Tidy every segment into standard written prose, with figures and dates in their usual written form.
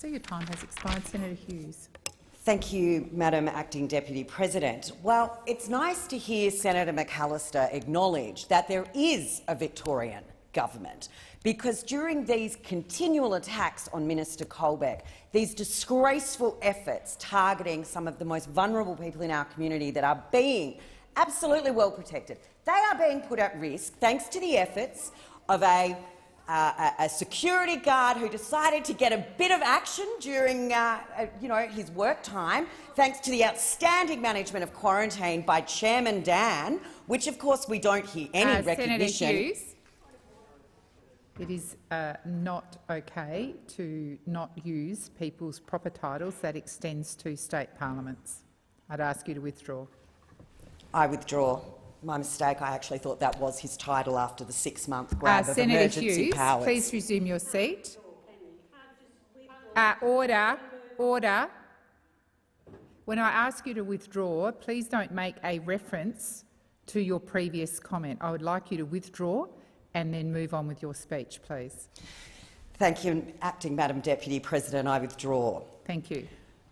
Minister. Your time has expired. Senator Hughes. Thank you, Madam Acting Deputy President. Well, it's nice to hear Senator McAllister acknowledge that there is a Victorian government, because during these continual attacks on Minister Colbeck, these disgraceful efforts targeting some of the most vulnerable people in our community that are being absolutely well protected, they are being put at risk thanks to the efforts of a security guard who decided to get a bit of action during his work time, thanks to the outstanding management of quarantine by Chairman Dan, which of course we don't hear any recognition. Senator Hughes, it is not okay to not use people's proper titles. That extends to state parliaments. I'd ask you to withdraw. I withdraw. My mistake. I actually thought that was his title after the 6-month grab of Senator emergency Hughes, powers. please resume your seat. Order. Order. When I ask you to withdraw, please don't make a reference to your previous comment. I would like you to withdraw and then move on with your speech, please. Thank you, Acting Madam Deputy President. I withdraw. Thank you.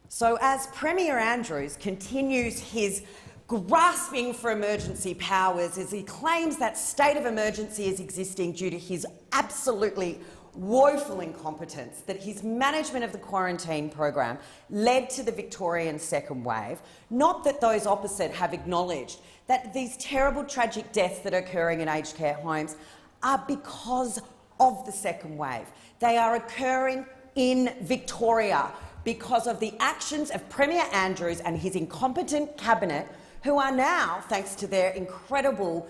So as Premier Andrews continues his grasping for emergency powers, as he claims that state of emergency is existing due to his absolutely woeful incompetence, that his management of the quarantine program led to the Victorian second wave, not that those opposite have acknowledged that these terrible tragic deaths that are occurring in aged care homes are because of the second wave. They are occurring in Victoria because of the actions of Premier Andrews and his incompetent cabinet, who are now, thanks to their incredible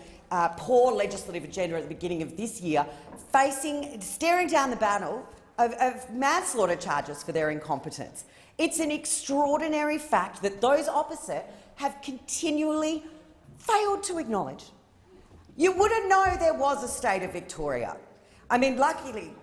poor legislative agenda at the beginning of this year, staring down the barrel of manslaughter charges for their incompetence. It's an extraordinary fact that those opposite have continually failed to acknowledge. You wouldn't know there was a state of Victoria. I mean, luckily,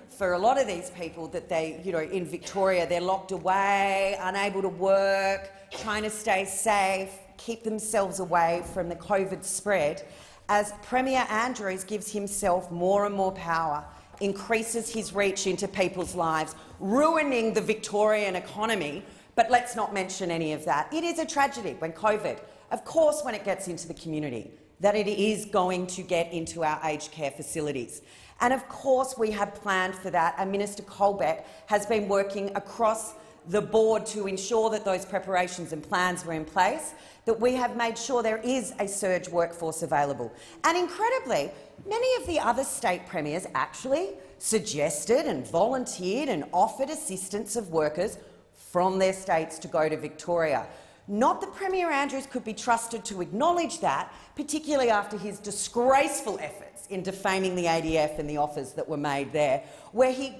for a lot of these people that in Victoria, they're locked away, unable to work, trying to stay safe, keep themselves away from the COVID spread, as Premier Andrews gives himself more and more power, increases his reach into people's lives, ruining the Victorian economy. But let's not mention any of that. It is a tragedy when COVID, of course, when it gets into the community, that it is going to get into our aged care facilities. And of course we have planned for that, and Minister Colbeck has been working across the board to ensure that those preparations and plans were in place, that we have made sure there is a surge workforce available. And incredibly, many of the other state premiers actually suggested and volunteered and offered assistance of workers from their states to go to Victoria. Not that Premier Andrews could be trusted to acknowledge that, particularly after his disgraceful efforts in defaming the ADF and the offers that were made there, where he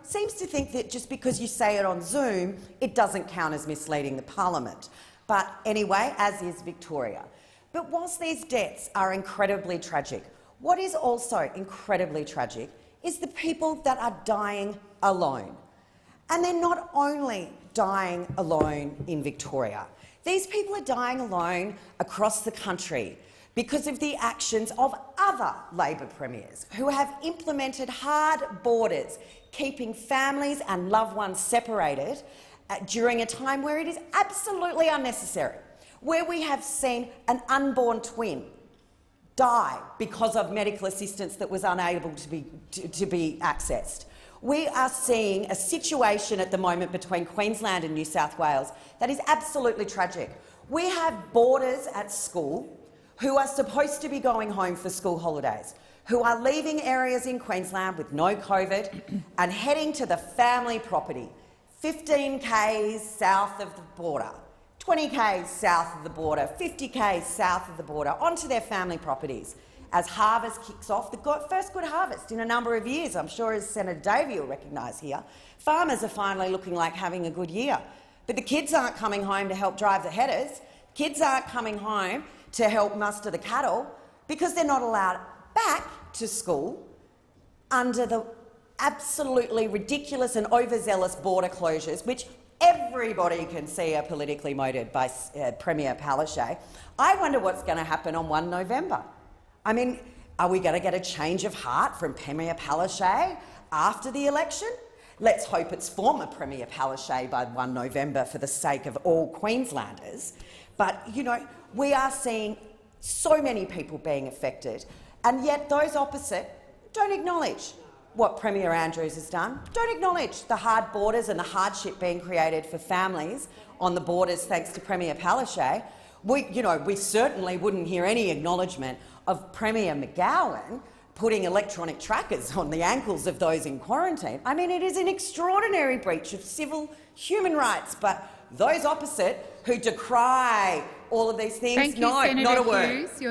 seems to think that just because you say it on Zoom, it doesn't count as misleading the parliament. But anyway, as is Victoria. But whilst these deaths are incredibly tragic, what is also incredibly tragic is the people that are dying alone. And they're not only dying alone in Victoria. These people are dying alone across the country because of the actions of other Labor premiers who have implemented hard borders, keeping families and loved ones separated during a time where it is absolutely unnecessary, where we have seen an unborn twin die because of medical assistance that was unable to be accessed. We are seeing a situation at the moment between Queensland and New South Wales that is absolutely tragic. We have boarders at school who are supposed to be going home for school holidays, who are leaving areas in Queensland with no COVID and heading to the family property, 15 k's south of the border, 20 k's south of the border, 50 k's south of the border, onto their family properties. As harvest kicks off, the first good harvest in a number of years, I'm sure as Senator Davey will recognise here, farmers are finally looking like having a good year. But the kids aren't coming home to help drive the headers. Kids aren't coming home to help muster the cattle because they're not allowed back to school under the absolutely ridiculous and overzealous border closures, which everybody can see are politically motivated by Premier Palaszczuk. I wonder what's going to happen on 1 November. I mean, are we going to get a change of heart from Premier Palaszczuk after the election? let's hope it's former Premier Palaszczuk by 1 November for the sake of all Queenslanders. But, you know, we are seeing so many people being affected, and yet those opposite don't acknowledge what Premier Andrews has done, don't acknowledge the hard borders and the hardship being created for families on the borders thanks to Premier Palaszczuk. We certainly wouldn't hear any acknowledgement of Premier McGowan putting electronic trackers on the ankles of those in quarantine. I mean, it is an extraordinary breach of civil human rights, but those opposite who decry all of these things, Thank you, no, Senator not a word. Hughes.